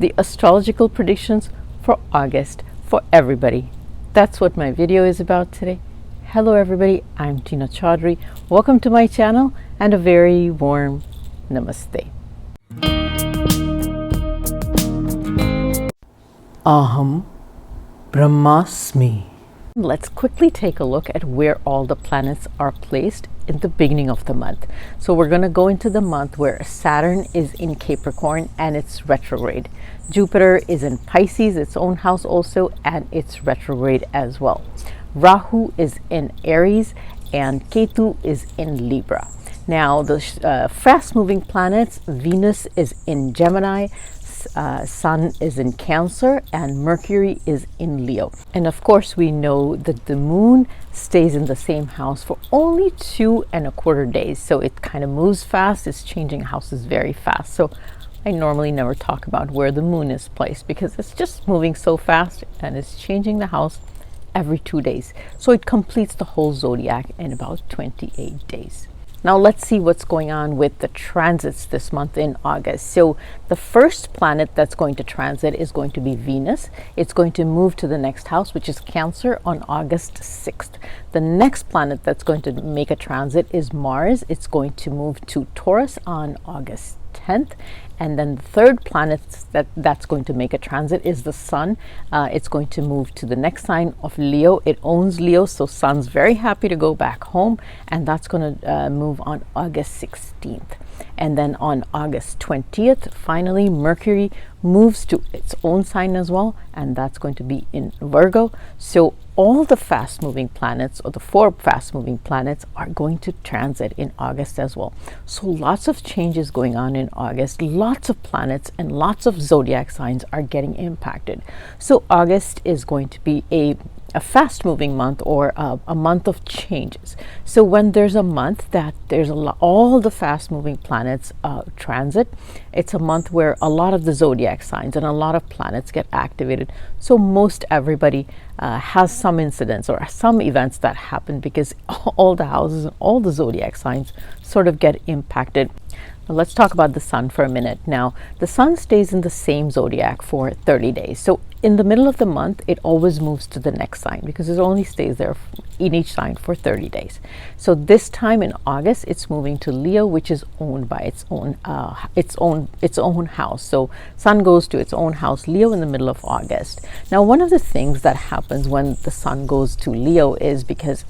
the astrological predictions for August for everybody. That's what my video is about today. Hello everybody, I'm Tina Chaudhary. Welcome to my channel and a very warm namaste. Aham Brahmasmi. Let's quickly take a look at where all the planets are placed in the beginning of the month. So we're going to go into the month where Saturn is in Capricorn and it's retrograde. Jupiter is in Pisces, its own house also, and it's retrograde as well. Rahu is in Aries and Ketu is in Libra. Now the fast moving planets, Venus is in Gemini, Sun is in Cancer, and Mercury is in Leo. And of course we know that the moon stays in the same house for only 2¼ days, so it kind of moves fast. It's changing houses very fast. So I normally never talk about where the moon is placed because it's just moving so fast and it's changing the house every 2 days. So it completes the whole zodiac in about 28 days. Now let's see what's going on with the transits this month in August. So the first planet that's going to transit is going to be Venus. It's going to move to the next house, which is Cancer, on August 6th. The next planet that's going to make a transit is Mars. It's going to move to Taurus on August 10th. And then the third planet that's going to make a transit is the Sun. It's going to move to the next sign of Leo. It owns Leo, so Sun's very happy to go back home, and that's going to move on August 16th. And then on August 20th, finally, Mercury moves to its own sign as well, and that's going to be in Virgo. So all the fast-moving planets, or the 4 fast-moving planets, are going to transit in August as well. So lots of changes going on in August. Lots of planets and lots of zodiac signs are getting impacted. So August is going to be a fast-moving month, or a month of changes. So when there's a month that there's all the fast-moving planets transit, it's a month where a lot of the zodiac signs and a lot of planets get activated. So most everybody has some incidents or some events that happen because all the houses and all the zodiac signs sort of get impacted. Now let's talk about the Sun for a minute. Now the Sun stays in the same zodiac for 30 days. So in the middle of the month, it always moves to the next sign because it only stays there in each sign for 30 days. So this time in August, it's moving to Leo, which is owned by its own house. So Sun goes to its own house, Leo, in the middle of August. Now, one of the things that happens when the Sun goes to Leo is because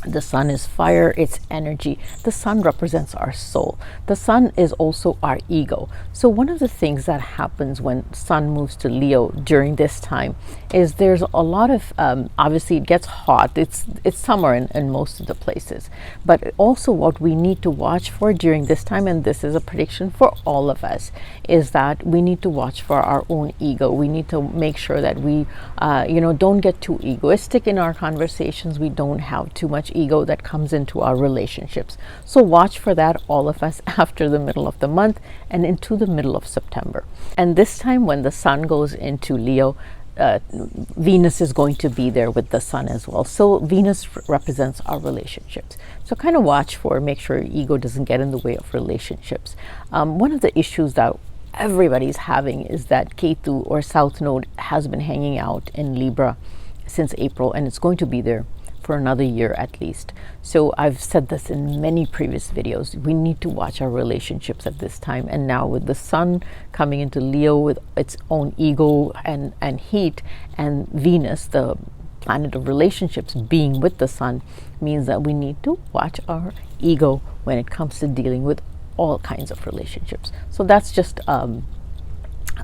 the Sun is fire, it's energy. The Sun represents our soul. The Sun is also our ego. So one of the things that happens when Sun moves to Leo during this time is there's a lot of, obviously it gets hot. It's summer in most of the places. But also what we need to watch for during this time, and this is a prediction for all of us, is that we need to watch for our own ego. We need to make sure that we, don't get too egoistic in our conversations. We don't have too much ego that comes into our relationships. So watch for that, all of us, after the middle of the month and into the middle of September. And this time when the Sun goes into Leo, Venus is going to be there with the Sun as well. So Venus represents our relationships. So kind of watch for, make sure your ego doesn't get in the way of relationships. One of the issues that everybody's having is that Ketu, or South Node, has been hanging out in Libra since April, and it's going to be there for another year at least. So I've said this in many previous videos. We need to watch our relationships at this time. And now with the Sun coming into Leo with its own ego and heat, and Venus, the planet of relationships, being with the Sun, means that we need to watch our ego when it comes to dealing with all kinds of relationships. So that's just a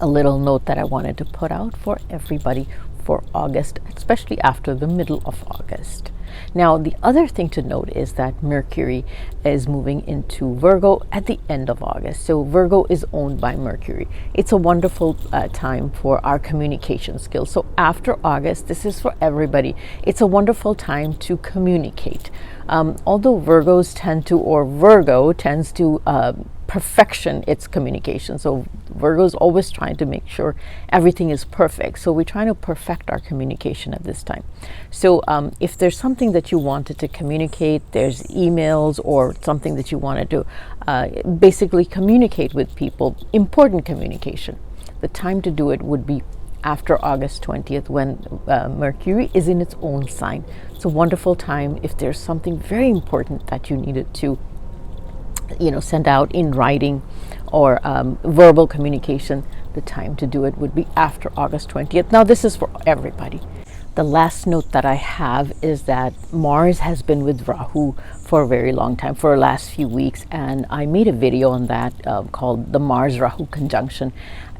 little note that I wanted to put out for everybody for August, especially after the middle of August. Now, the other thing to note is that Mercury is moving into Virgo at the end of August. So Virgo is owned by Mercury. It's a wonderful time for our communication skills. So after August, this is for everybody. It's a wonderful time to communicate. Although Virgo tends to perfection, it's communication. So Virgo is always trying to make sure everything is perfect. So we're trying to perfect our communication at this time. So if there's something that you wanted to communicate, there's emails or something that you wanted to basically communicate with people, important communication, the time to do it would be after August 20th, when Mercury is in its own sign. It's a wonderful time if there's something very important that you needed to, send out in writing or verbal communication. The time to do it would be after August 20th. Now, this is for everybody. The last note that I have is that Mars has been with Rahu for a very long time, for the last few weeks, and I made a video on that called the Mars-Rahu conjunction.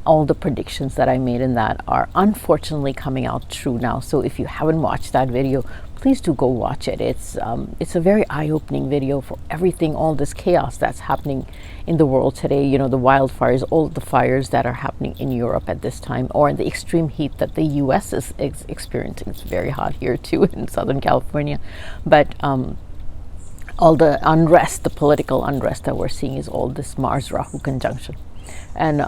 All the predictions that I made in that are unfortunately coming out true now. So if you haven't watched that video, please do go watch it. It's a very eye-opening video for everything, all this chaos that's happening in the world today. The wildfires, all the fires that are happening in Europe at this time, or the extreme heat that the US is experiencing. It's very hot here too in Southern California. But all the unrest, the political unrest that we're seeing is all this Mars-Rahu conjunction. And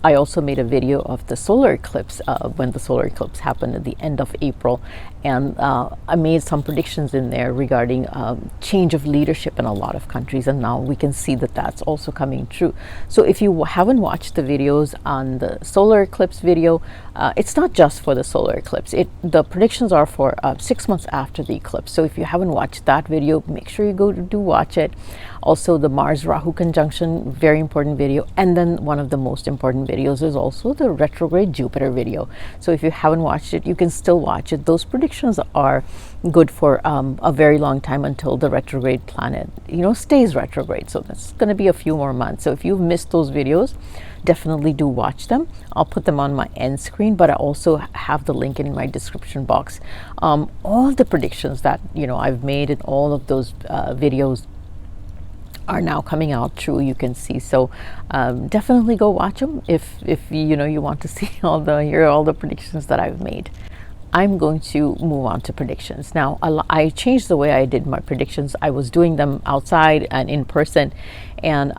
I also made a video of the solar eclipse when the solar eclipse happened at the end of April, and I made some predictions in there regarding change of leadership in a lot of countries, and now we can see that that's also coming true. So if you haven't watched the videos on the solar eclipse video, it's not just for the solar eclipse. The predictions are for 6 months after the eclipse. So if you haven't watched that video, make sure you do watch it. Also, the Mars-Rahu conjunction, very important video. And then one of the most important videos is also the retrograde Jupiter video. So if you haven't watched it, you can still watch it. Those predictions are good for a very long time until the retrograde planet, stays retrograde. So that's going to be a few more months. So if you've missed those videos, definitely do watch them. I'll put them on my end screen, but I also have the link in my description box. All the predictions that I've made in all of those videos are now coming out true, you can see. So definitely go watch them if you want to see hear all the predictions that I've made. I'm going to move on to predictions. Now, I changed the way I did my predictions. I was doing them outside and in person, and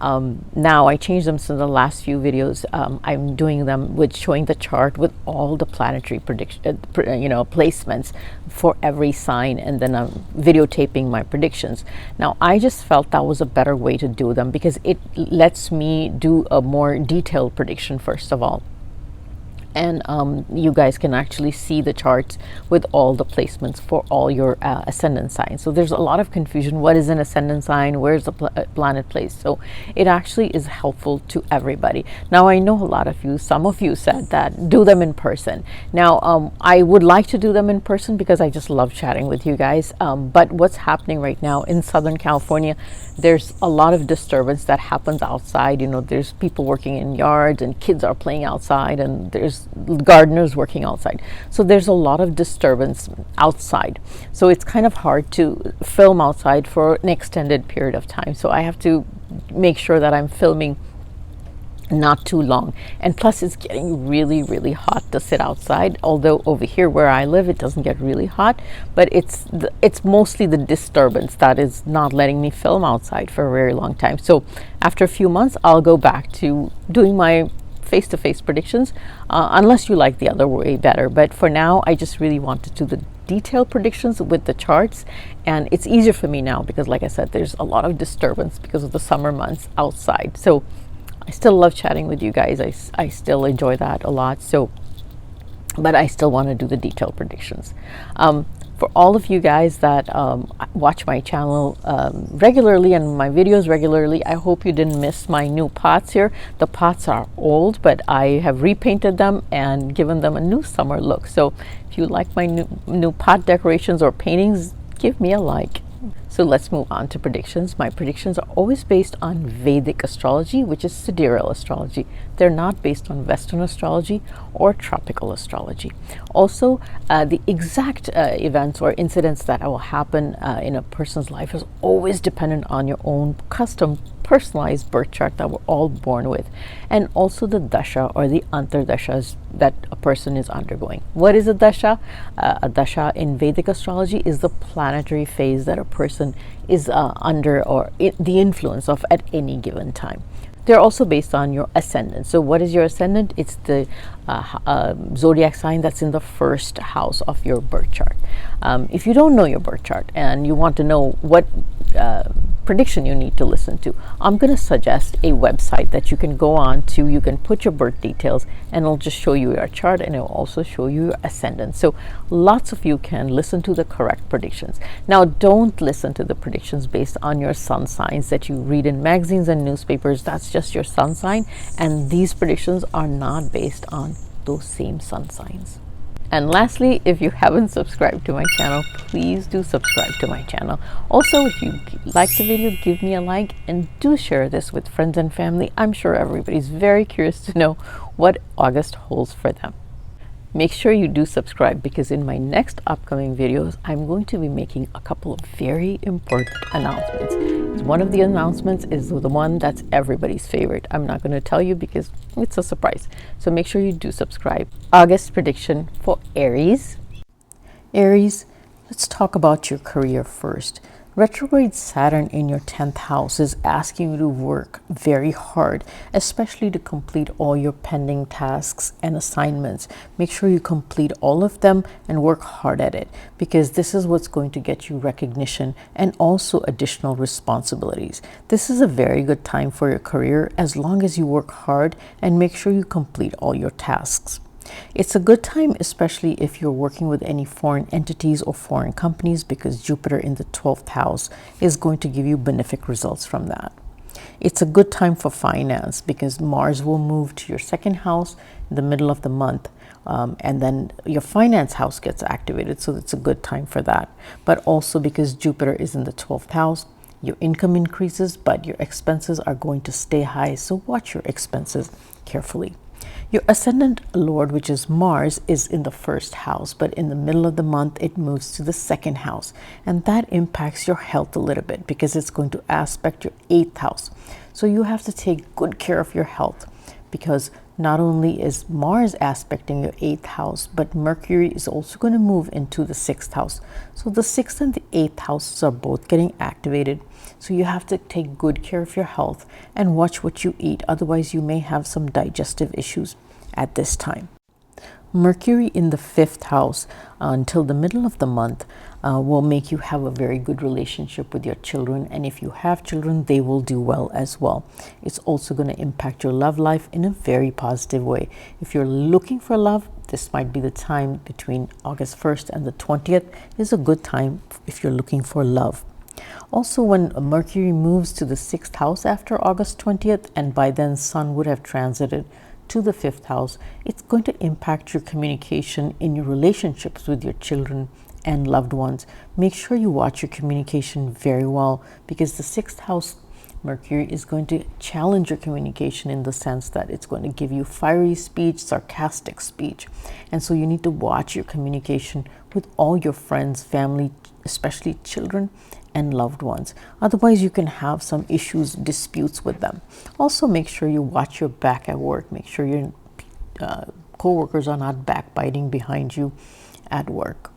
now I changed them. So the last few videos, I'm doing them with showing the chart with all the planetary placements for every sign, and then I'm videotaping my predictions. Now, I just felt that was a better way to do them because it lets me do a more detailed prediction, first of all. And you guys can actually see the charts with all the placements for all your ascendant signs. So there's a lot of confusion. What is an ascendant sign? Where's the planet placed? So it actually is helpful to everybody. Now, I know some of you said that do them in person. Now, I would like to do them in person because I just love chatting with you guys. But what's happening right now in Southern California, there's a lot of disturbance that happens outside. There's people working in yards and kids are playing outside, and there's gardeners working outside. So there's a lot of disturbance outside. So it's kind of hard to film outside for an extended period of time. So I have to make sure that I'm filming not too long. And plus, it's getting really, really hot to sit outside. Although over here where I live, it doesn't get really hot, but it's mostly the disturbance that is not letting me film outside for a very long time. So after a few months, I'll go back to doing my face-to-face predictions, unless you like the other way better. But for now, I just really want to do the detailed predictions with the charts, and it's easier for me now because, like I said, there's a lot of disturbance because of the summer months outside. So I still love chatting with you guys. I still enjoy that a lot. So, but I still want to do the detailed predictions. For all of you guys that watch my channel regularly and my videos regularly, I hope you didn't miss my new pots here. The pots are old, but I have repainted them and given them a new summer look. So if you like my new pot decorations or paintings, give me a like. So let's move on to predictions. My predictions are always based on Vedic astrology, which is sidereal astrology. They're not based on Western astrology or tropical astrology. Also, the exact events or incidents that will happen in a person's life is always dependent on your own custom personalized birth chart that we're all born with, and also the dasha or the antardashas that a person is undergoing. What is a dasha? A dasha in Vedic astrology is the planetary phase that a person person is under or the influence of at any given time. They're also based on your ascendant. So what is your ascendant? It's the zodiac sign that's in the first house of your birth chart. If you don't know your birth chart and you want to know what prediction you need to listen to, I'm going to suggest a website that you can go on to. You can put your birth details and it'll just show you your chart, and it'll also show you your ascendant. So lots of you can listen to the correct predictions. Now, don't listen to the predictions based on your sun signs that you read in magazines and newspapers. That's just your sun sign, and these predictions are not based on those same sun signs. And lastly, if you haven't subscribed to my channel, please do subscribe to my channel. Also, if you like the video, give me a like and do share this with friends and family. I'm sure everybody's very curious to know what August holds for them. Make sure you do subscribe, because in my next upcoming videos, I'm going to be making a couple of very important announcements. One of the announcements is the one that's everybody's favorite. I'm not going to tell you because it's a surprise. So make sure you do subscribe. August prediction for Aries. Aries, let's talk about your career first. Retrograde Saturn in your 10th house is asking you to work very hard, especially to complete all your pending tasks and assignments. Make sure you complete all of them and work hard at it, because this is what's going to get you recognition and also additional responsibilities. This is a very good time for your career as long as you work hard and make sure you complete all your tasks. It's a good time, especially if you're working with any foreign entities or foreign companies, because Jupiter in the 12th house is going to give you benefic results from that. It's a good time for finance, because Mars will move to your second house in the middle of the month, and then your finance house gets activated, so it's a good time for that. But also because Jupiter is in the 12th house, your income increases, but your expenses are going to stay high, so watch your expenses carefully. Your ascendant lord, which is Mars, is in the first house, but in the middle of the month it moves to the second house, and that impacts your health a little bit because it's going to aspect your 8th house. So you have to take good care of your health, because not only is Mars aspecting your 8th house, but Mercury is also going to move into the 6th house. So the 6th and the 8th houses are both getting activated. So you have to take good care of your health and watch what you eat. Otherwise, you may have some digestive issues at this time. Mercury in the 5th house until the middle of the month will make you have a very good relationship with your children, and if you have children, they will do well as well. It's also going to impact your love life in a very positive way. If you're looking for love, this might be the time between August 1st and the 20th is a good time if you're looking for love. Also, when Mercury moves to the 6th house after August 20th, and by then Sun would have transited to the 5th house, it's going to impact your communication in your relationships with your children and loved ones. Make sure you watch your communication very well, because the 6th house Mercury is going to challenge your communication in the sense that it's going to give you fiery speech, sarcastic speech. And so you need to watch your communication with all your friends, family, especially children and loved ones. Otherwise, you can have some issues, disputes with them. Also, make sure you watch your back at work. Make sure your co-workers are not backbiting behind you at work.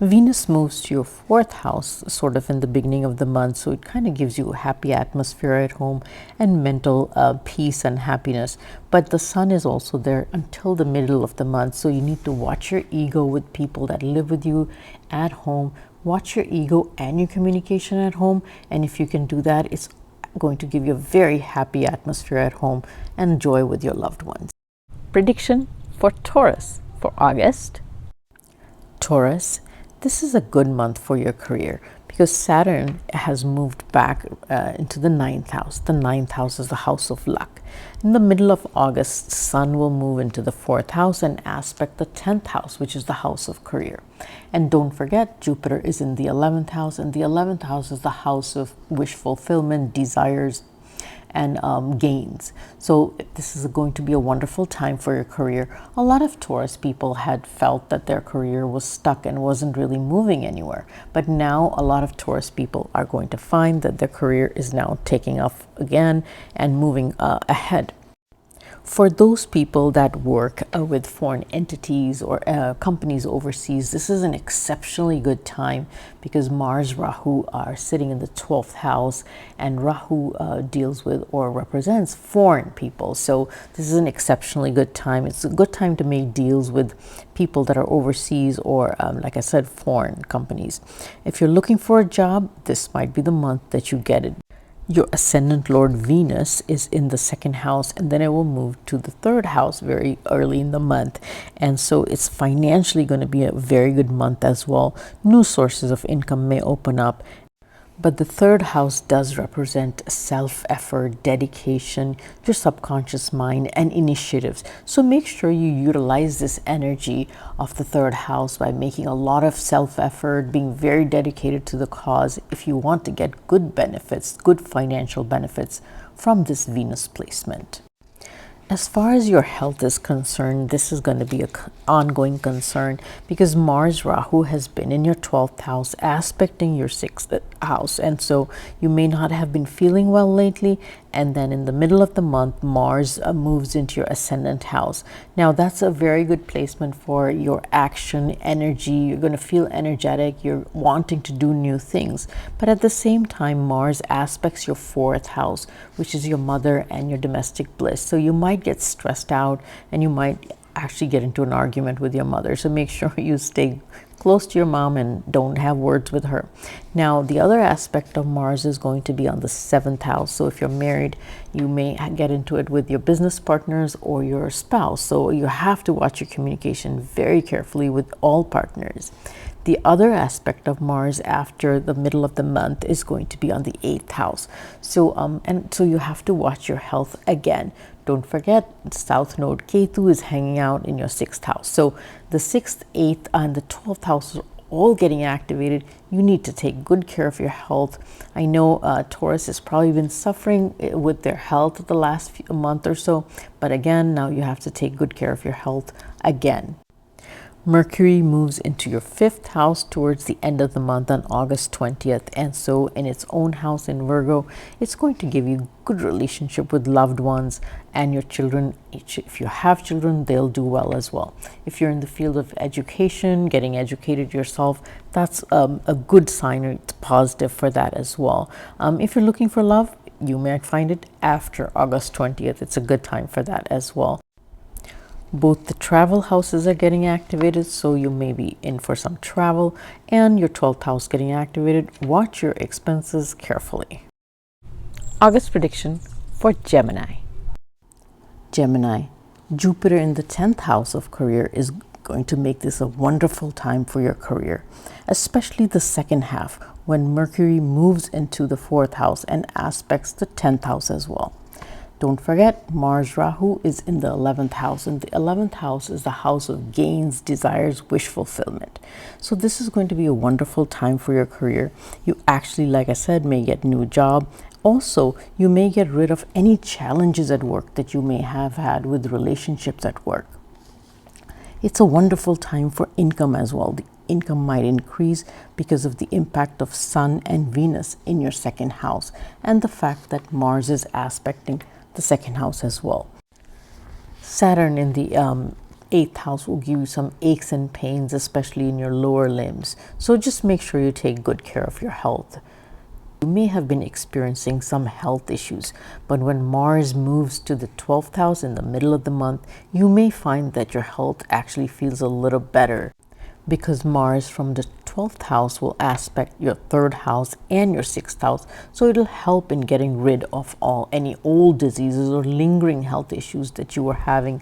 Venus moves to your 4th house sort of in the beginning of the month, so it kind of gives you a happy atmosphere at home and mental peace and happiness. But the Sun is also there until the middle of the month, so you need to watch your ego with people that live with you at home. Watch your ego and your communication at home, and if you can do that, it's going to give you a very happy atmosphere at home and joy with your loved ones. Prediction for Taurus for August. Taurus, this is a good month for your career because Saturn has moved back into the 9th house. The 9th house is the house of luck. In the middle of August, Sun will move into the 4th house and aspect the 10th house, which is the house of career. And don't forget, Jupiter is in the 11th house, and the 11th house is the house of wish fulfillment, desires, and gains. So this is going to be a wonderful time for your career. A lot of Taurus people had felt that their career was stuck and wasn't really moving anywhere. But now a lot of Taurus people are going to find that their career is now taking off again and moving ahead. For those people that work with foreign entities or companies overseas, this is an exceptionally good time because Mars, Rahu are sitting in the 12th house, and Rahu deals with or represents foreign people. So this is an exceptionally good time. It's a good time to make deals with people that are overseas or, like I said, foreign companies. If you're looking for a job, this might be the month that you get it. Your ascendant Lord Venus is in the 2nd house, and then it will move to the 3rd house very early in the month. And so it's financially going to be a very good month as well. New sources of income may open up. But the 3rd house does represent self-effort, dedication, your subconscious mind, and initiatives. So make sure you utilize this energy of the 3rd house by making a lot of self-effort, being very dedicated to the cause if you want to get good benefits, good financial benefits from this Venus placement. As far as your health is concerned, this is going to be an ongoing concern because Mars Rahu has been in your 12th house aspecting your 6th house, and so you may not have been feeling well lately. And then in the middle of the month, Mars moves into your ascendant house. Now that's a very good placement for your action, energy. You're going to feel energetic. You're wanting to do new things. But at the same time, Mars aspects your 4th house, which is your mother and your domestic bliss. So you might get stressed out and you might actually get into an argument with your mother. So make sure you stay close to your mom and don't have words with her. Now, the other aspect of Mars is going to be on the 7th house. So if you're married, you may get into it with your business partners or your spouse. So you have to watch your communication very carefully with all partners. The other aspect of Mars after the middle of the month is going to be on the 8th house. So so you have to watch your health again. Don't forget, South Node Ketu is hanging out in your 6th house. So the 6th, 8th, and the 12th house are all getting activated. You need to take good care of your health. I know Taurus has probably been suffering with their health the last month or so, but again, now you have to take good care of your health again. Mercury moves into your 5th house towards the end of the month on August 20th, and so in its own house in Virgo, it's going to give you good relationship with loved ones and your children. If you have children, they'll do well as well. If you're in the field of education, getting educated yourself, that's a good sign. It's positive for that as well. If you're looking for love, you might find it after August 20th. It's a good time for that as well. Both the travel houses are getting activated, so you may be in for some travel, and your 12th house getting activated. Watch your expenses carefully. August prediction for Gemini. Gemini, Jupiter in the 10th house of career is going to make this a wonderful time for your career, especially the second half when Mercury moves into the 4th house and aspects the 10th house as well. Don't forget, Mars Rahu is in the 11th house, and the 11th house is the house of gains, desires, wish fulfillment. So this is going to be a wonderful time for your career. You actually, like I said, may get a new job. Also, you may get rid of any challenges at work that you may have had with relationships at work. It's a wonderful time for income as well. The income might increase because of the impact of Sun and Venus in your 2nd house and the fact that Mars is aspecting the 2nd house as well. Saturn in the 8th house will give you some aches and pains, especially in your lower limbs. So just make sure you take good care of your health. You may have been experiencing some health issues, but when Mars moves to the 12th house in the middle of the month, you may find that your health actually feels a little better because Mars from the 12th house will aspect your 3rd house and your 6th house, so it'll help in getting rid of any old diseases or lingering health issues that you were having.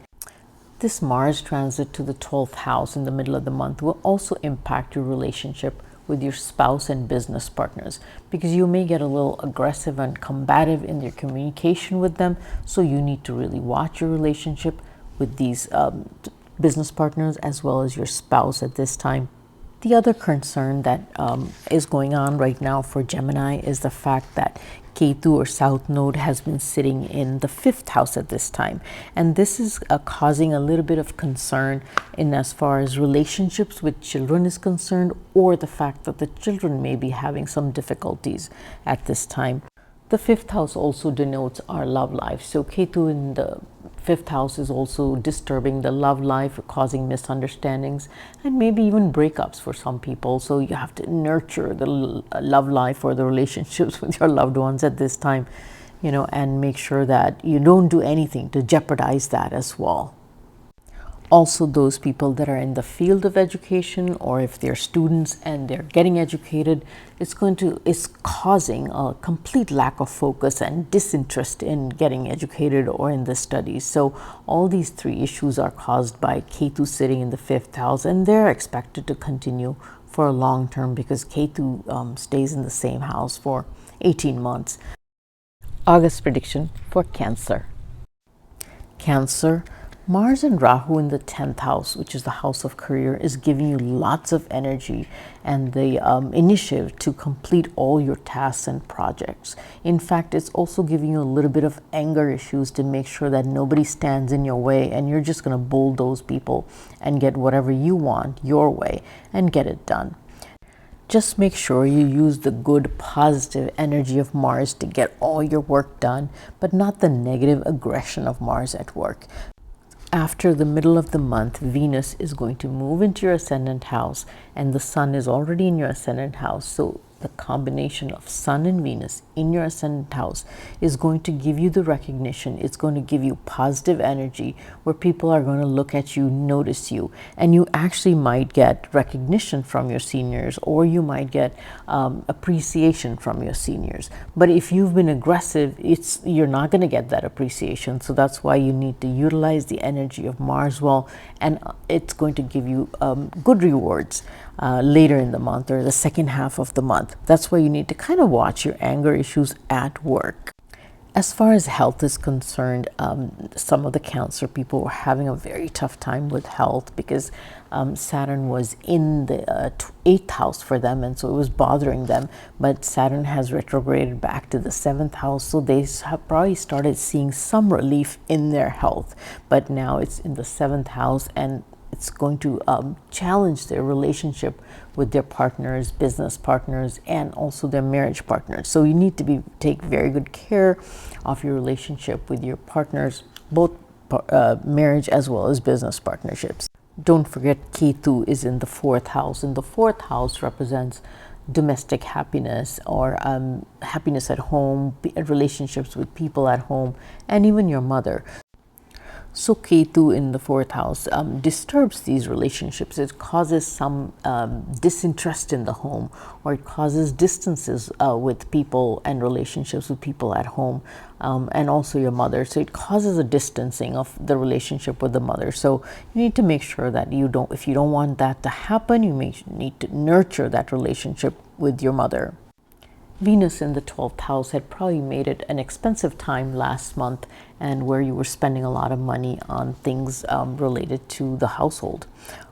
This Mars transit to the 12th house in the middle of the month will also impact your relationship with your spouse and business partners because you may get a little aggressive and combative in your communication with them, so you need to really watch your relationship with these business partners as well as your spouse at this time. The other concern that is going on right now for Gemini is the fact that Ketu or South Node has been sitting in the 5th house at this time, and this is causing a little bit of concern in as far as relationships with children is concerned, or the fact that the children may be having some difficulties at this time. The fifth house also denotes our love life. So Ketu in the fifth house is also disturbing the love life, causing misunderstandings and maybe even breakups for some people. So you have to nurture the love life or the relationships with your loved ones at this time, and make sure that you don't do anything to jeopardize that as well. Also, those people that are in the field of education, or if they're students and they're getting educated, it's causing a complete lack of focus and disinterest in getting educated or in the studies. So all these three issues are caused by Ketu sitting in the fifth house, and they're expected to continue for a long term because Ketu stays in the same house for 18 months. August prediction for Cancer. Cancer, Mars and Rahu in the 10th house, which is the house of career, is giving you lots of energy and the initiative to complete all your tasks and projects. In fact, it's also giving you a little bit of anger issues to make sure that nobody stands in your way and you're just going to bulldoze people and get whatever you want your way and get it done. Just make sure you use the good, positive energy of Mars to get all your work done, but not the negative aggression of Mars at work. After the middle of the month, Venus is going to move into your ascendant house, and the Sun is already in your ascendant house. So the combination of Sun and Venus in your ascendant house is going to give you the recognition. It's going to give you positive energy where people are going to look at you, notice you, and you actually might get recognition from your seniors, or you might get appreciation from your seniors. But if you've been aggressive, you're not going to get that appreciation. So that's why you need to utilize the energy of Mars well, and it's going to give you good rewards later in the month or the second half of the month. That's why you need to kind of watch your anger issues at work. As far as health is concerned, some of the Cancer people were having a very tough time with health because Saturn was in the 8th house for them, and so it was bothering them. But Saturn has retrograded back to the 7th house, so they have probably started seeing some relief in their health. But now it's in the 7th house, and it's going to challenge their relationship with their partners, business partners, and also their marriage partners. So you need to take very good care of your relationship with your partners, both marriage as well as business partnerships. Don't forget, Ketu is in the 4th house, and the 4th house represents domestic happiness, or happiness at home, relationships with people at home, and even your mother. So Ketu in the 4th house disturbs these relationships. It causes some disinterest in the home, or it causes distances with people and relationships with people at home, and also your mother. So it causes a distancing of the relationship with the mother. So you need to make sure that if you don't want that to happen, you need to nurture that relationship with your mother. Venus in the 12th house had probably made it an expensive time last month, and where you were spending a lot of money on things related to the household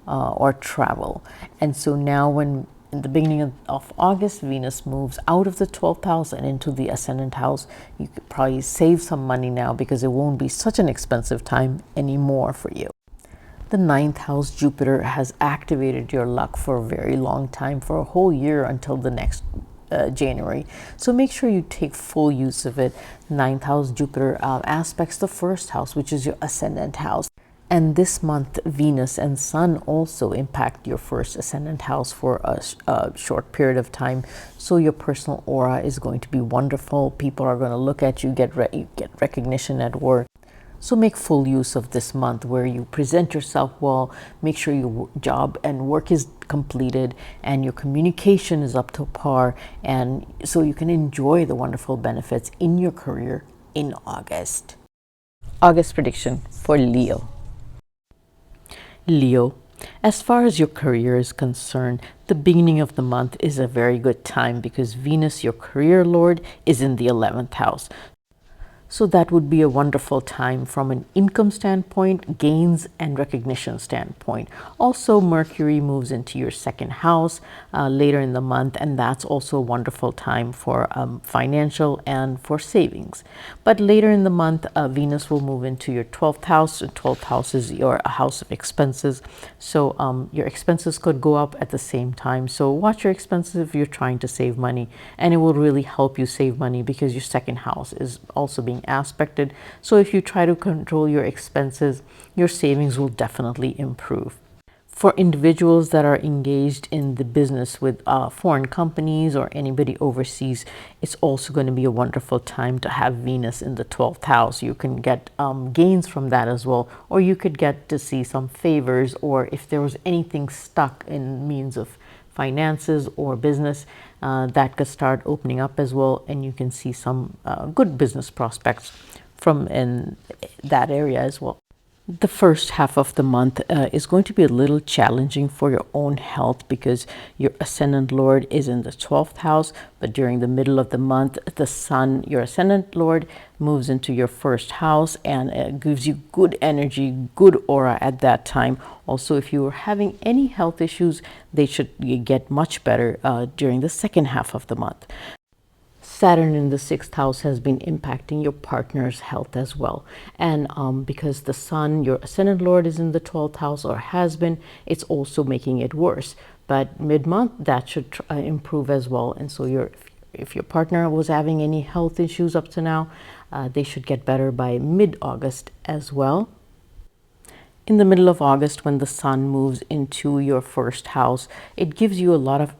or travel. And so now, when in the beginning of August, Venus moves out of the 12th house and into the ascendant house, you could probably save some money now because it won't be such an expensive time anymore for you. The 9th house, Jupiter, has activated your luck for a very long time, for a whole year until the next January. So make sure you take full use of it. 9th house, Jupiter aspects the 1st house, which is your ascendant house. And this month, Venus and Sun also impact your 1st ascendant house for a short period of time. So your personal aura is going to be wonderful. People are going to look at you, get recognition at work. So make full use of this month where you present yourself well, make sure your job and work is completed and your communication is up to par, and so you can enjoy the wonderful benefits in your career in August. August prediction for Leo. Leo, as far as your career is concerned, the beginning of the month is a very good time because Venus, your career lord, is in the 11th house. So that would be a wonderful time from an income standpoint, gains and recognition standpoint. Also, Mercury moves into your second house later in the month, and that's also a wonderful time for financial and for savings. But later in the month, Venus will move into your 12th house, and 12th house is your house of expenses. So your expenses could go up at the same time. So watch your expenses if you're trying to save money, and it will really help you save money because your second house is also being aspected. So if you try to control your expenses, your savings will definitely improve. For individuals that are engaged in the business with foreign companies or anybody overseas, it's also going to be a wonderful time to have Venus in the 12th house. You can get gains from that as well, or you could get to see some favors, or if there was anything stuck in means of finances or business, that could start opening up as well, and you can see some good business prospects from in that area as well. The first half of the month is going to be a little challenging for your own health because your ascendant lord is in the 12th house, but during the middle of the month, the sun, your ascendant lord, moves into your first house and gives you good energy, good aura at that time. Also, if you are having any health issues, they should get much better during the second half of the month. Saturn in the 6th house has been impacting your partner's health as well. And because the sun, your ascendant lord, is in the 12th house or has been, it's also making it worse. But mid-month, that should improve as well. And so if your partner was having any health issues up to now, they should get better by mid-August as well. In the middle of August, when the sun moves into your first house, it gives you a lot of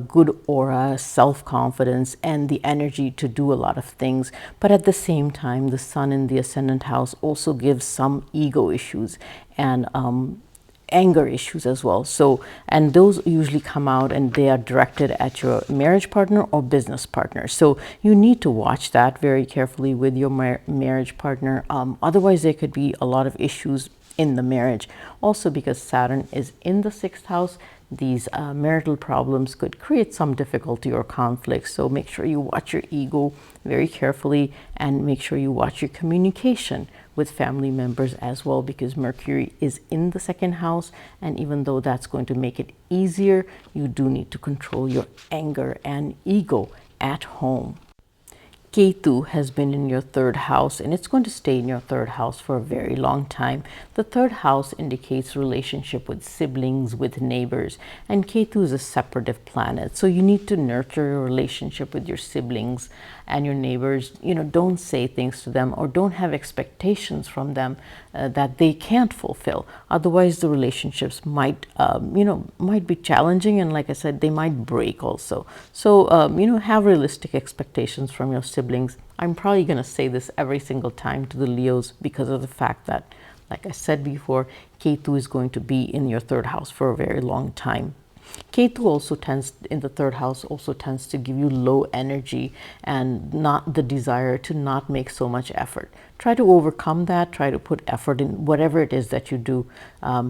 good aura, self-confidence, and the energy to do a lot of things. But at the same time, the sun in the ascendant house also gives some ego issues and anger issues as well. So, and those usually come out and they are directed at your marriage partner or business partner. So you need to watch that very carefully with your marriage partner. Otherwise, there could be a lot of issues in the marriage. Also, because Saturn is in the 6th house, these marital problems could create some difficulty or conflict. So make sure you watch your ego very carefully and make sure you watch your communication with family members as well, because Mercury is in the 2nd house, and even though that's going to make it easier, you do need to control your anger and ego at home. Ketu has been in your 3rd house, and it's going to stay in your 3rd house for a very long time. The 3rd house indicates relationship with siblings, with neighbors, and Ketu is a separative planet. So you need to nurture your relationship with your siblings and your neighbors. You know, don't say things to them or don't have expectations from them that they can't fulfill. Otherwise, the relationships might be challenging, and like I said, they might break also. So have realistic expectations from your siblings. I'm probably going to say this every single time to the Leos because of the fact that, like I said before, Ketu is going to be in your 3rd house for a very long time. Ketu also in the 3rd house also tends to give you low energy and not the desire to not make so much effort. Try to overcome that. Try to put effort in whatever it is that you do,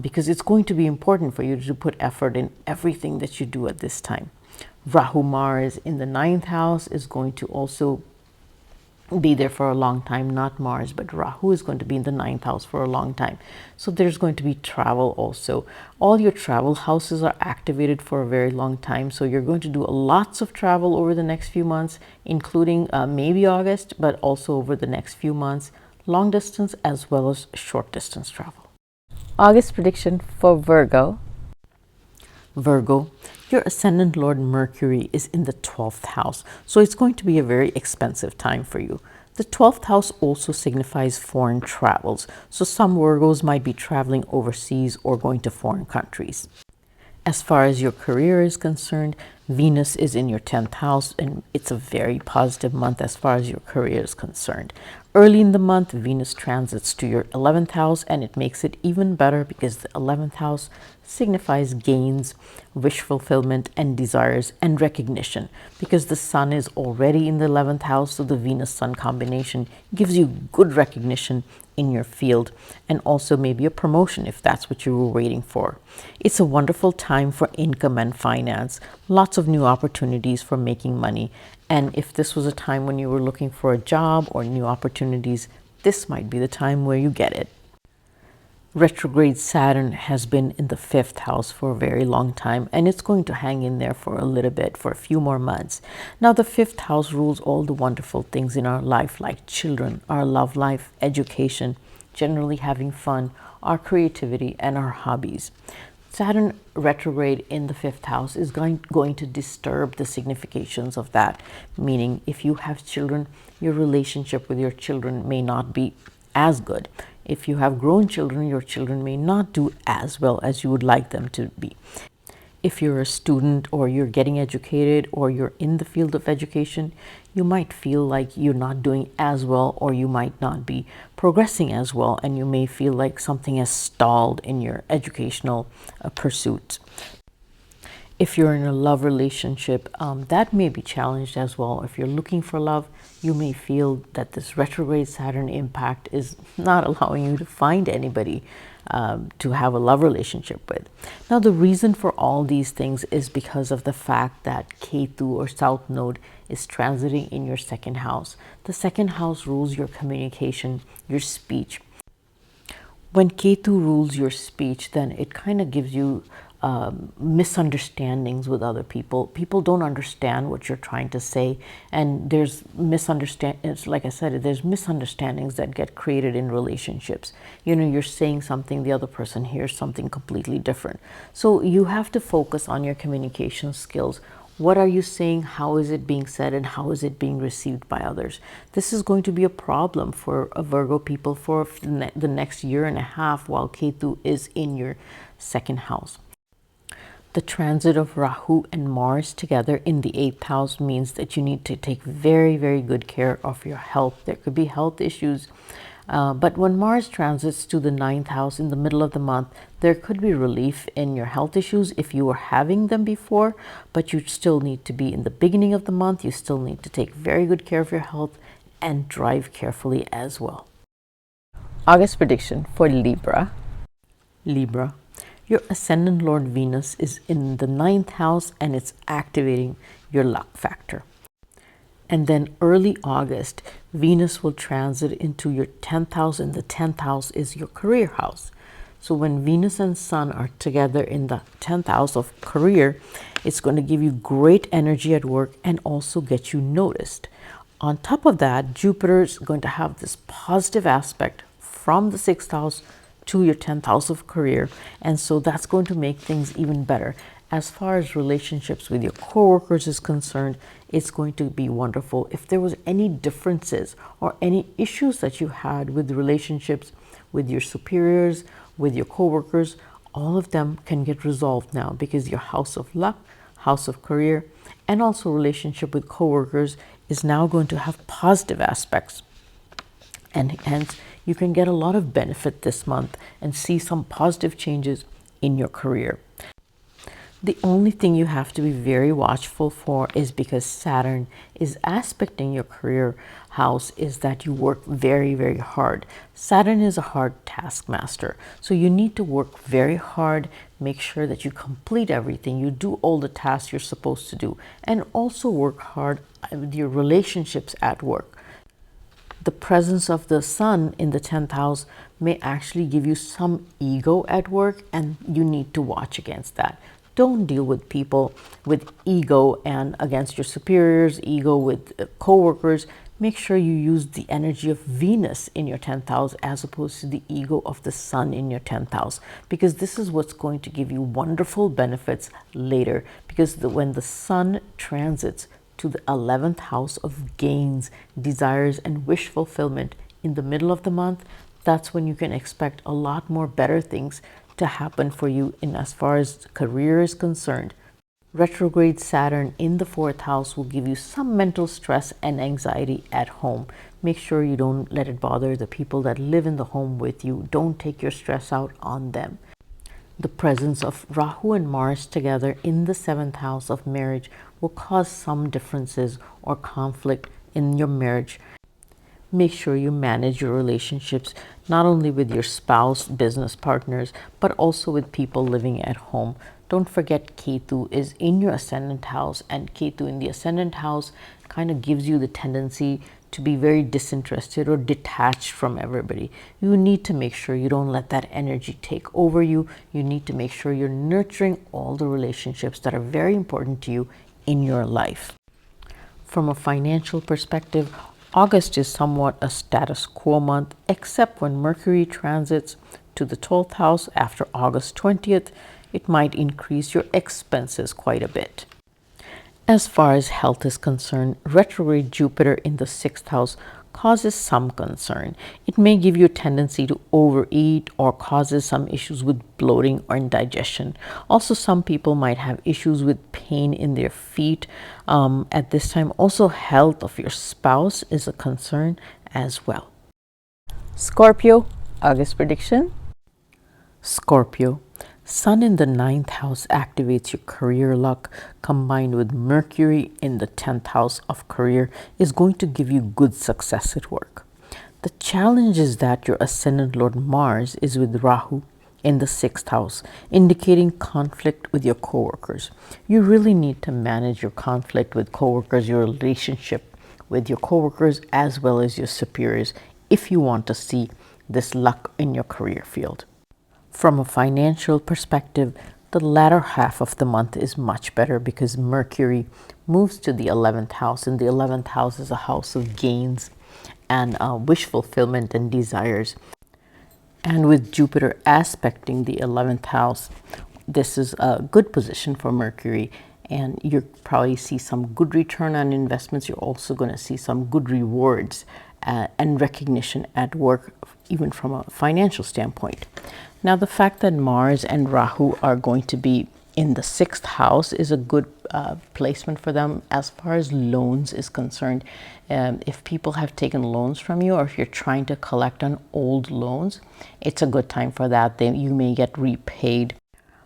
because it's going to be important for you to put effort in everything that you do at this time. Rahu Mars in the 9th house is going to also be there for a long time. Not Mars, but Rahu is going to be in the 9th house for a long time. So there's going to be travel also. All your travel houses are activated for a very long time. So you're going to do lots of travel over the next few months, including maybe August, but also over the next few months, long distance as well as short distance travel. August prediction for Virgo. Virgo, your ascendant lord Mercury is in the 12th house, so it's going to be a very expensive time for you. The 12th house also signifies foreign travels, so some Virgos might be traveling overseas or going to foreign countries. As far as your career is concerned, Venus is in your 10th house, and it's a very positive month as far as your career is concerned. Early in the month, Venus transits to your 11th house, and it makes it even better because the 11th house signifies gains, wish fulfillment, and desires and recognition. Because the sun is already in the 11th house, so the Venus-Sun combination gives you good recognition in your field, and also maybe a promotion if that's what you were waiting for. It's a wonderful time for income and finance, lots of new opportunities for making money. And if this was a time when you were looking for a job or new opportunities, this might be the time where you get it. Retrograde Saturn has been in the 5th house for a very long time, and it's going to hang in there for a little bit, for a few more months. Now, the 5th house rules all the wonderful things in our life, like children, our love life, education, generally having fun, our creativity, and our hobbies. Saturn retrograde in the 5th house is going to disturb the significations of that, meaning if you have children, your relationship with your children may not be as good. If you have grown children, your children may not do as well as you would like them to be. If you're a student or you're getting educated or you're in the field of education, you might feel like you're not doing as well, or you might not be progressing as well, and you may feel like something has stalled in your educational pursuits. If you're in a love relationship, that may be challenged as well. If you're looking for love, you may feel that this retrograde Saturn impact is not allowing you to find anybody to have a love relationship with. Now, the reason for all these things is because of the fact that Ketu, or South Node, is transiting in your 2nd house. The 2nd house rules your communication, your speech. When Ketu rules your speech, then it kind of gives you misunderstandings with other people. People don't understand what you're trying to say, and there's misunderstandings. Like I said, there's misunderstandings that get created in relationships. You know, you're saying something, the other person hears something completely different. So you have to focus on your communication skills. What are you saying? How is it being said? And how is it being received by others? This is going to be a problem for Virgo people for the next year and a half while Ketu is in your 2nd house. The transit of Rahu and Mars together in the 8th house means that you need to take very, very good care of your health. There could be health issues. But when Mars transits to the 9th house in the middle of the month, there could be relief in your health issues if you were having them before, but you still need to be in the beginning of the month. You still need to take very good care of your health and drive carefully as well. August prediction for Libra. Libra. Your ascendant Lord Venus is in the 9th house, and it's activating your luck factor. And then early August, Venus will transit into your 10th house, and the 10th house is your career house. So when Venus and Sun are together in the 10th house of career, it's going to give you great energy at work and also get you noticed. On top of that, Jupiter is going to have this positive aspect from the 6th house to your 10th house of career, and so that's going to make things even better. As far as relationships with your coworkers is concerned, it's going to be wonderful. If there was any differences or any issues that you had with relationships with your superiors, with your coworkers, all of them can get resolved now, because your house of luck, house of career, and also relationship with coworkers is now going to have positive aspects. And hence, you can get a lot of benefit this month and see some positive changes in your career. The only thing you have to be very watchful for is, because Saturn is aspecting your career house, is that you work very, very hard. Saturn is a hard taskmaster, so you need to work very hard, make sure that you complete everything, you do all the tasks you're supposed to do, and also work hard with your relationships at work. The presence of the Sun in the 10th house may actually give you some ego at work, and you need to watch against that. Don't deal with people with ego and against your superiors, ego with co-workers. Make sure you use the energy of Venus in your 10th house as opposed to the ego of the Sun in your 10th house, because this is what's going to give you wonderful benefits later, because when the Sun transits to the 11th house of gains, desires, and wish fulfillment in the middle of the month, that's when you can expect a lot more better things to happen for you in as far as career is concerned. Retrograde Saturn in the 4th house will give you some mental stress and anxiety at home. Make sure you don't let it bother the people that live in the home with you. Don't take your stress out on them. The presence of Rahu and Mars together in the 7th house of marriage will cause some differences or conflict in your marriage. Make sure you manage your relationships, not only with your spouse, business partners, but also with people living at home. Don't forget Ketu is in your ascendant house, and Ketu in the ascendant house kind of gives you the tendency to be very disinterested or detached from everybody. You need to make sure you don't let that energy take over you. You need to make sure you're nurturing all the relationships that are very important to you in your life. From a financial perspective, August is somewhat a status quo month, except when Mercury transits to the 12th house after August 20th. It might increase your expenses quite a bit. As far as health is concerned, retrograde Jupiter in the 6th house causes some concern. It may give you a tendency to overeat or causes some issues with bloating or indigestion. Also, some people might have issues with pain in their feet at this time. Also, health of your spouse is a concern as well. Scorpio, August prediction. Scorpio, Sun in the 9th house activates your career luck, combined with Mercury in the 10th house of career is going to give you good success at work. The challenge is that your ascendant Lord Mars is with Rahu in the 6th house, indicating conflict with your coworkers. You really need to manage your conflict with coworkers, your relationship with your coworkers, as well as your superiors, if you want to see this luck in your career field. From a financial perspective, the latter half of the month is much better because Mercury moves to the 11th house, and the 11th house is a house of gains and wish fulfillment and desires. And with Jupiter aspecting the 11th house, this is a good position for Mercury, and you'll probably see some good return on investments. You're also going to see some good rewards and recognition at work, even from a financial standpoint. Now, the fact that Mars and Rahu are going to be in the 6th house is a good placement for them as far as loans is concerned. If people have taken loans from you, or if you're trying to collect on old loans, it's a good time for that. Then you may get repaid.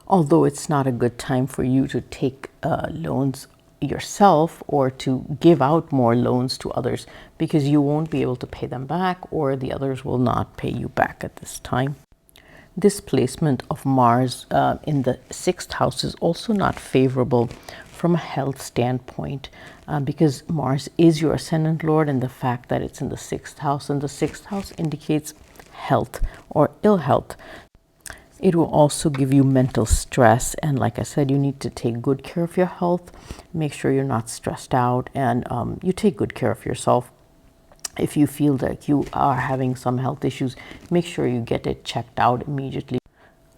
Although it's not a good time for you to take loans yourself or to give out more loans to others, because you won't be able to pay them back, or the others will not pay you back at this time. This placement of Mars in the 6th house is also not favorable from a health standpoint, because Mars is your ascendant lord, and the fact that it's in the 6th house, and the 6th house indicates health or ill health. It will also give you mental stress, and like I said, you need to take good care of your health. Make sure you're not stressed out, and you take good care of yourself. If you feel that you are having some health issues, make sure you get it checked out immediately.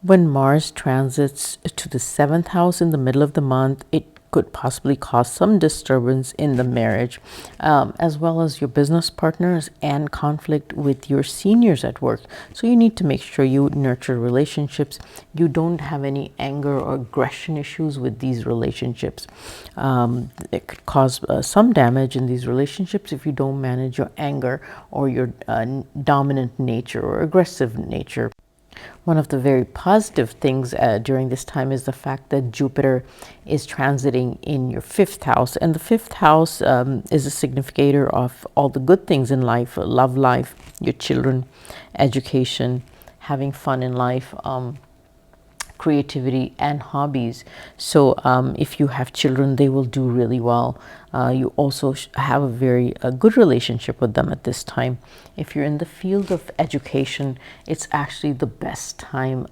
When Mars transits to the 7th house in the middle of the month, it could possibly cause some disturbance in the marriage, as well as your business partners, and conflict with your seniors at work. So you need to make sure you nurture relationships. You don't have any anger or aggression issues with these relationships. It could cause some damage in these relationships if you don't manage your anger or your dominant nature or aggressive nature. One of the very positive things during this time is the fact that Jupiter is transiting in your 5th house, and the 5th house is a significator of all the good things in life: love life, your children, education, having fun in life, creativity, and hobbies. So if you have children, they will do really well. You also have a very good relationship with them at this time. If you're in the field of education, it's actually the best time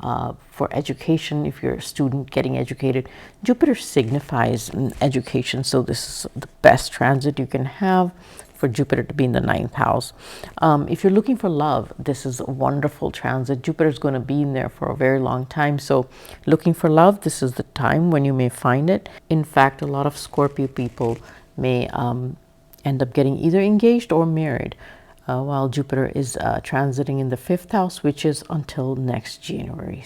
for education. If you're a student getting educated, Jupiter signifies education, so this is the best transit you can have for Jupiter to be in the 9th house. If you're looking for love, this is a wonderful transit. Jupiter is going to be in there for a very long time. So looking for love, this is the time when you may find it. In fact, a lot of Scorpio people may end up getting either engaged or married while Jupiter is transiting in the 5th house, which is until next January.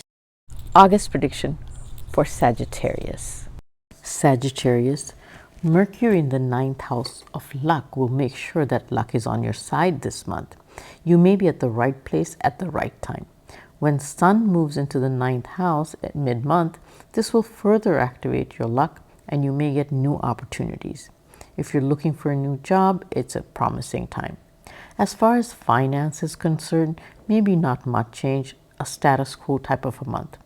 August prediction for Sagittarius. Sagittarius, Mercury in the 9th house of luck will make sure that luck is on your side this month. You may be at the right place at the right time. When Sun moves into the 9th house at mid-month, this will further activate your luck, and you may get new opportunities. If you're looking for a new job, it's a promising time. As far as finance is concerned, maybe not much change, a status quo type of a month.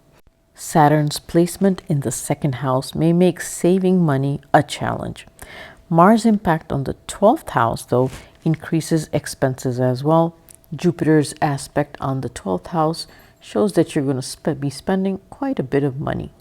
Saturn's placement in the second house may make saving money a challenge. Mars' impact on the 12th house, though, increases expenses as well. Jupiter's aspect on the 12th house shows that you're going to be spending quite a bit of money.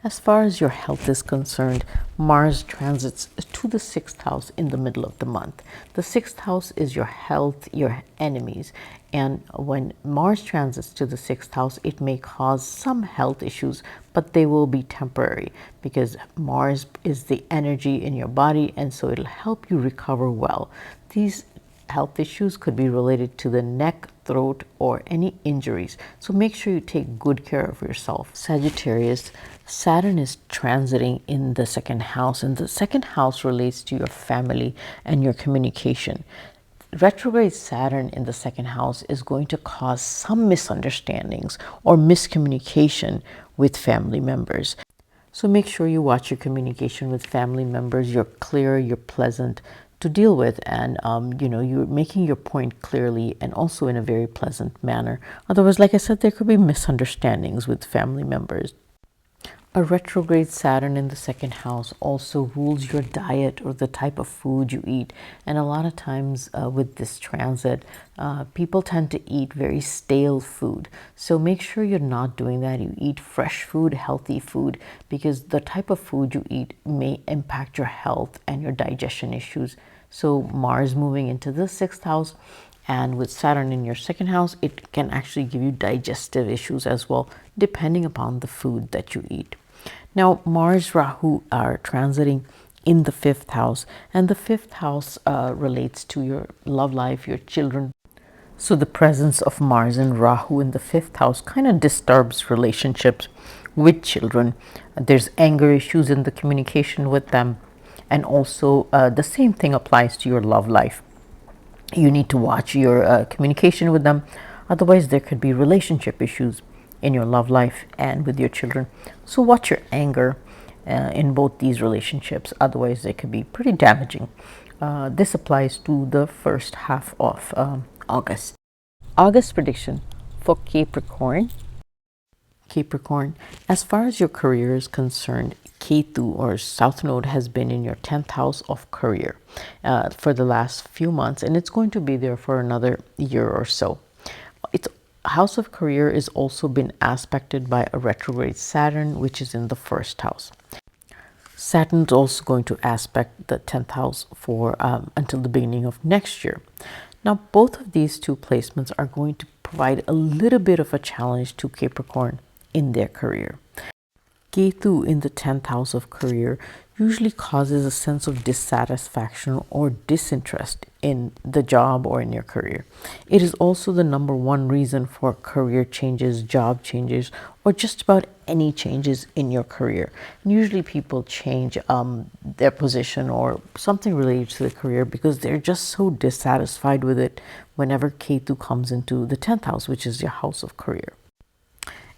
As far as your health is concerned, Mars transits to the 6th house in the middle of the month. The 6th house is your health, your enemies. And when Mars transits to the 6th house, it may cause some health issues, but they will be temporary because Mars is the energy in your body, and so it'll help you recover well. These health issues could be related to the neck, throat, or any injuries. So make sure you take good care of yourself. Sagittarius, Saturn is transiting in the second house, and the second house relates to your family and your communication. Retrograde Saturn in the second house is going to cause some misunderstandings or miscommunication with family members. So make sure you watch your communication with family members. You're clear, you're pleasant to deal with, and you're making your point clearly and also in a very pleasant manner. Otherwise, like I said, there could be misunderstandings with family members. A retrograde Saturn in the second house also rules your diet or the type of food you eat. And a lot of times with this transit, people tend to eat very stale food. So make sure you're not doing that. You eat fresh food, healthy food, because the type of food you eat may impact your health and your digestion issues. So Mars moving into the 6th house, and with Saturn in your second house, it can actually give you digestive issues as well, depending upon the food that you eat. Now, Mars, Rahu are transiting in the 5th house, and the 5th house relates to your love life, your children. So the presence of Mars and Rahu in the 5th house kind of disturbs relationships with children. There's anger issues in the communication with them, and also the same thing applies to your love life. You need to watch your communication with them. Otherwise, there could be relationship issues in your love life and with your children. So watch your anger in both these relationships. Otherwise, they could be pretty damaging. This applies to the first half of August. August prediction for Capricorn. Capricorn, as far as your career is concerned, Ketu or South Node has been in your 10th house of career for the last few months, and it's going to be there for another year or so. Its house of career is also been aspected by a retrograde Saturn, which is in the 1st house. Saturn's also going to aspect the 10th house for until the beginning of next year. Now, both of these two placements are going to provide a little bit of a challenge to Capricorn in their career. Ketu in the 10th house of career usually causes a sense of dissatisfaction or disinterest in the job or in your career. It is also the number one reason for career changes, job changes, or just about any changes in your career. And usually people change their position or something related to the career because they're just so dissatisfied with it whenever Ketu comes into the 10th house, which is your house of career.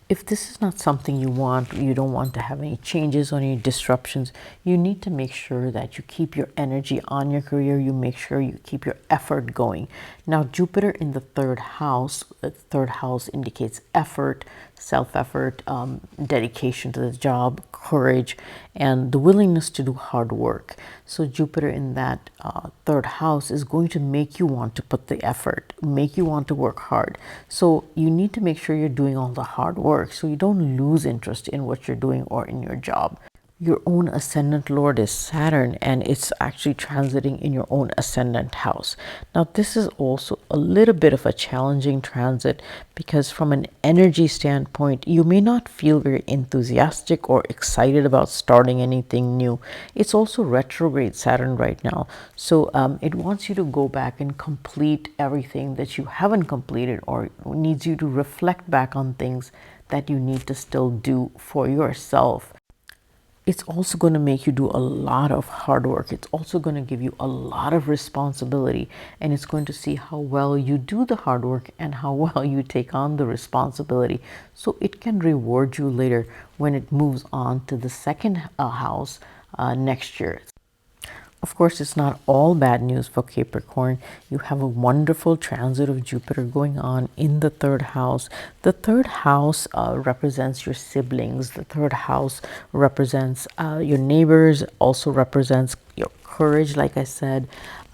If this is not something you don't want to have any changes or any disruptions, you need to make sure that you keep your energy on your career. You make sure you keep your effort going. Now, Jupiter in the 3rd house, the 3rd house indicates effort, self-effort, dedication to the job, courage, and the willingness to do hard work. So Jupiter in that 3rd house is going to make you want to put the effort, make you want to work hard. So you need to make sure you're doing all the hard work so you don't lose interest in what you're doing or in your job. Your own ascendant lord is Saturn, and it's actually transiting in your own ascendant house. Now, this is also a little bit of a challenging transit because from an energy standpoint, you may not feel very enthusiastic or excited about starting anything new. It's also retrograde Saturn right now. So it wants you to go back and complete everything that you haven't completed, or needs you to reflect back on things that you need to still do for yourself. It's also going to make you do a lot of hard work. It's also going to give you a lot of responsibility, and it's going to see how well you do the hard work and how well you take on the responsibility. So it can reward you later when it moves on to the 2nd house next year. Of course, it's not all bad news for Capricorn. You have a wonderful transit of Jupiter going on in the third house. The third house represents your siblings. The third house represents your neighbors, also represents your courage, like I said,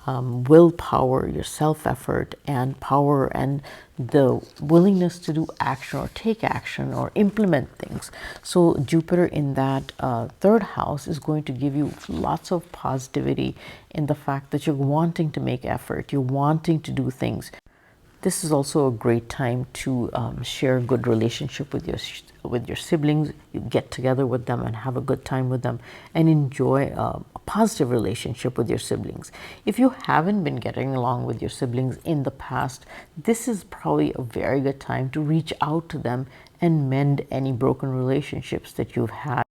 willpower, your self-effort, and power, and the willingness to do action or take action or implement things. So Jupiter in that third house is going to give you lots of positivity in the fact that you're wanting to make effort, you're wanting to do things. This is also a great time to share a good relationship with your siblings. You get together with them and have a good time with them and enjoy a positive relationship with your siblings. If you haven't been getting along with your siblings in the past, this is probably a very good time to reach out to them and mend any broken relationships that you've had.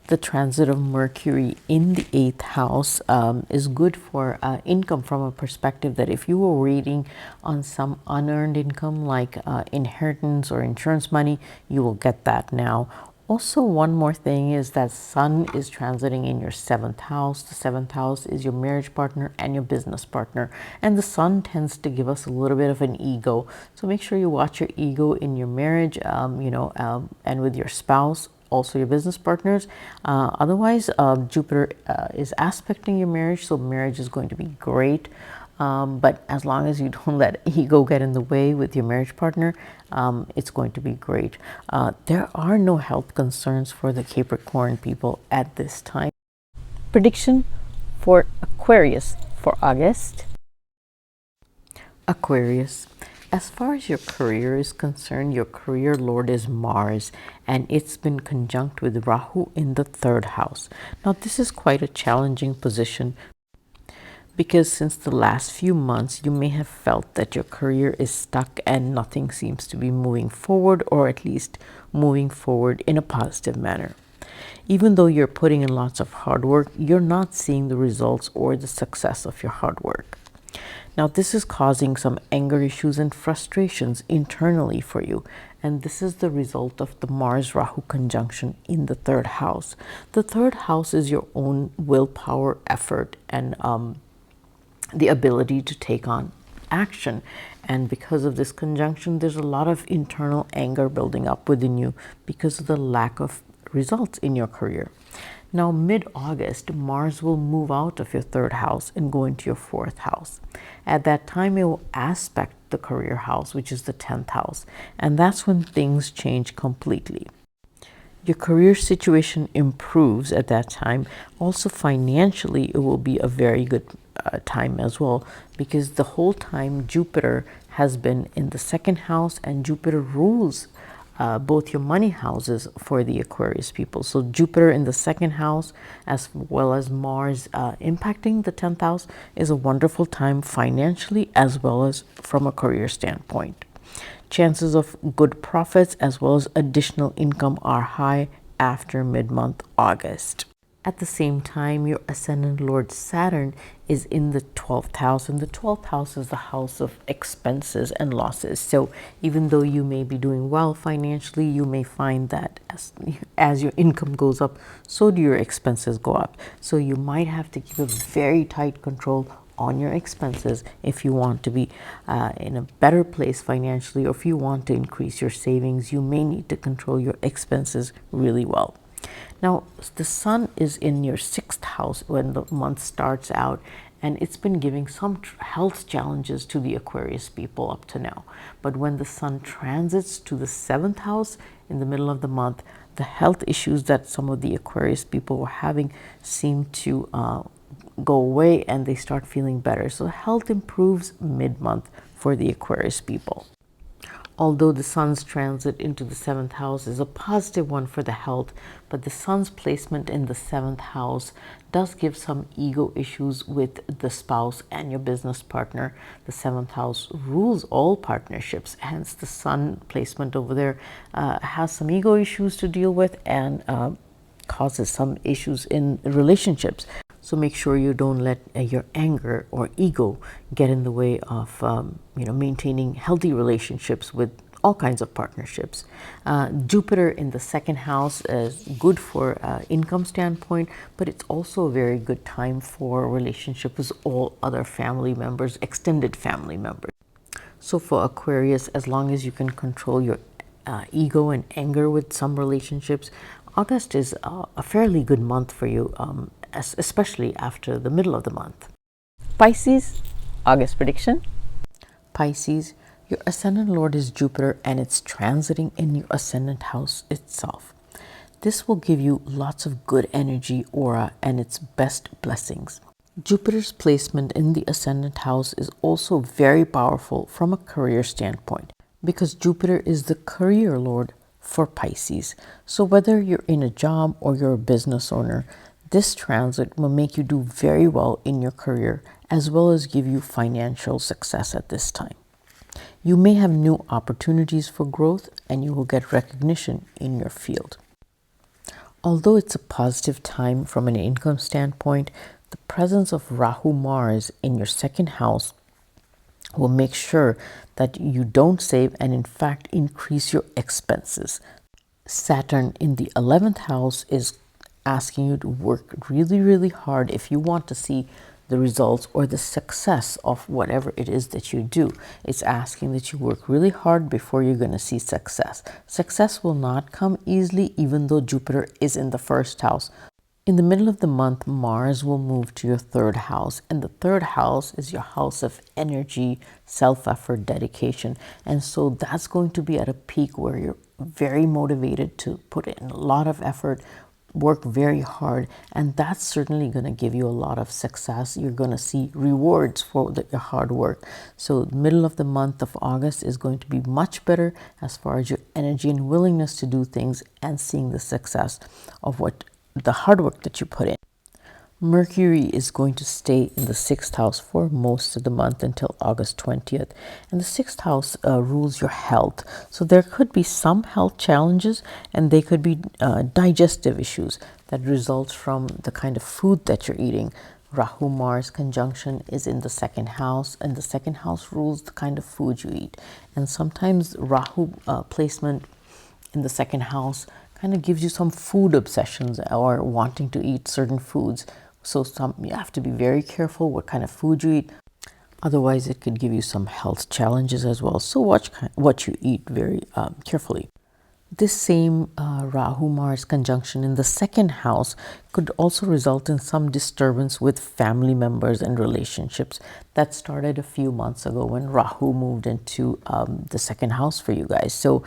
The transit of Mercury in the 8th house is good for income, from a perspective that if you were waiting on some unearned income like inheritance or insurance money, you will get that now. Also, one more thing is that Sun is transiting in your 7th house. The 7th house is your marriage partner and your business partner. And the Sun tends to give us a little bit of an ego. So make sure you watch your ego in your marriage, and with your spouse, also your business partners. Otherwise, Jupiter is aspecting your marriage, so marriage is going to be great. But as long as you don't let ego get in the way with your marriage partner, it's going to be great. There are no health concerns for the Capricorn people at this time. Prediction for Aquarius for August. Aquarius. As far as your career is concerned, your career lord is Mars, and it's been conjunct with Rahu in the 3rd house. Now, this is quite a challenging position because since the last few months, you may have felt that your career is stuck and nothing seems to be moving forward, or at least moving forward in a positive manner. Even though you're putting in lots of hard work, you're not seeing the results or the success of your hard work. Now, this is causing some anger issues and frustrations internally for you. And this is the result of the Mars-Rahu conjunction in the 3rd house. The 3rd house is your own willpower, effort, and the ability to take on action. And because of this conjunction, there's a lot of internal anger building up within you because of the lack of results in your career. Now, mid-August, Mars will move out of your 3rd house and go into your 4th house. At that time, it will aspect the career house, which is the 10th house. And that's when things change completely. Your career situation improves at that time. Also, financially, it will be a very good time as well, because the whole time Jupiter has been in the 2nd house, and Jupiter rules both your money houses for the Aquarius people. So Jupiter in the 2nd house, as well as Mars impacting the 10th house, is a wonderful time financially as well as from a career standpoint. Chances of good profits as well as additional income are high after mid-month August. At the same time, your ascendant lord Saturn is in the 12th house, and the 12th house is the house of expenses and losses. So even though you may be doing well financially, you may find that as your income goes up, so do your expenses go up. So you might have to keep a very tight control on your expenses if you want to be in a better place financially, or if you want to increase your savings. You may need to control your expenses really well. Now, the Sun is in your 6th house when the month starts out, and it's been giving some health challenges to the Aquarius people up to now. But when the Sun transits to the 7th house in the middle of the month, the health issues that some of the Aquarius people were having seem to go away, and they start feeling better. So health improves mid-month for the Aquarius people. Although the Sun's transit into the 7th house is a positive one for the health, but the Sun's placement in the 7th house does give some ego issues with the spouse and your business partner. The 7th house rules all partnerships, hence the Sun placement over there has some ego issues to deal with and causes some issues in relationships. So make sure you don't let your anger or ego get in the way of maintaining healthy relationships with all kinds of partnerships. Jupiter in the second house is good for income standpoint, but it's also a very good time for relationship with all other family members, extended family members. So for Aquarius, as long as you can control your ego and anger with some relationships, August is a fairly good month for you, especially after the middle of the month. Pisces, August prediction. Pisces, your ascendant lord is Jupiter and it's transiting in your ascendant house itself. This will give you lots of good energy, aura, and its best blessings. Jupiter's placement in the ascendant house is also very powerful from a career standpoint because Jupiter is the career lord for Pisces. So whether you're in a job or you're a business owner, this transit will make you do very well in your career as well as give you financial success at this time. You may have new opportunities for growth and you will get recognition in your field. Although it's a positive time from an income standpoint, the presence of Rahu Mars in your second house will make sure that you don't save and in fact increase your expenses. Saturn in the 11th house is asking you to work really, really hard if you want to see the results or the success of whatever it is that you do. It's asking that you work really hard before you're going to see success. Success will not come easily, even though Jupiter is in the first house. In the middle of the month, Mars will move to your third house, and the third house is your house of energy, self-effort, dedication. And so that's going to be at a peak where you're very motivated to put in a lot of effort, work very hard, and that's certainly going to give you a lot of success. You're going to see rewards for your hard work. So the middle of the month of August is going to be much better as far as your energy and willingness to do things and seeing the success of what the hard work that you put in. Mercury is going to stay in the 6th house for most of the month until August 20th. And the 6th house rules your health. So there could be some health challenges and they could be digestive issues that result from the kind of food that you're eating. Rahu Mars conjunction is in the 2nd house, and the 2nd house rules the kind of food you eat. And sometimes Rahu placement in the 2nd house kind of gives you some food obsessions or wanting to eat certain foods. So you have to be very careful what kind of food you eat. Otherwise, it could give you some health challenges as well. So watch what you eat very carefully. This same Rahu Mars conjunction in the 2nd house could also result in some disturbance with family members and relationships. That started a few months ago when Rahu moved into the 2nd house for you guys. So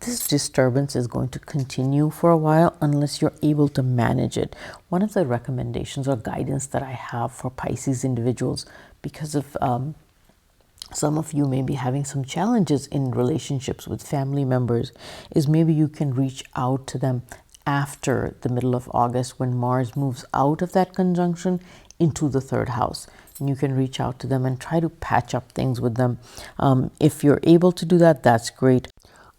this disturbance is going to continue for a while unless you're able to manage it. One of the recommendations or guidance that I have for Pisces individuals, because of some of you may be having some challenges in relationships with family members, is maybe you can reach out to them after the middle of August when Mars moves out of that conjunction into the 3rd house. And you can reach out to them and try to patch up things with them. If you're able to do that, that's great.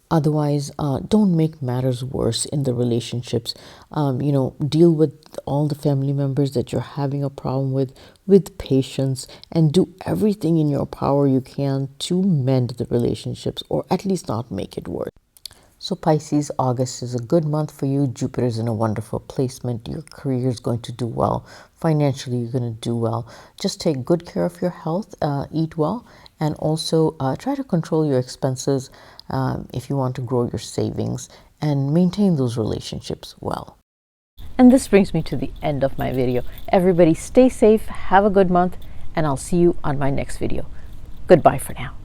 Otherwise, don't make matters worse in the relationships. Deal with all the family members that you're having a problem with patience, and do everything in your power you can to mend the relationships, or at least not make it worse. So Pisces, August is a good month for you. Jupiter's in a wonderful placement. Your career is going to do well. Financially, you're going to do well. Just take good care of your health, eat well, and also try to control your expenses if you want to grow your savings and maintain those relationships well. And this brings me to the end of my video. Everybody stay safe, have a good month, and I'll see you on my next video. Goodbye for now.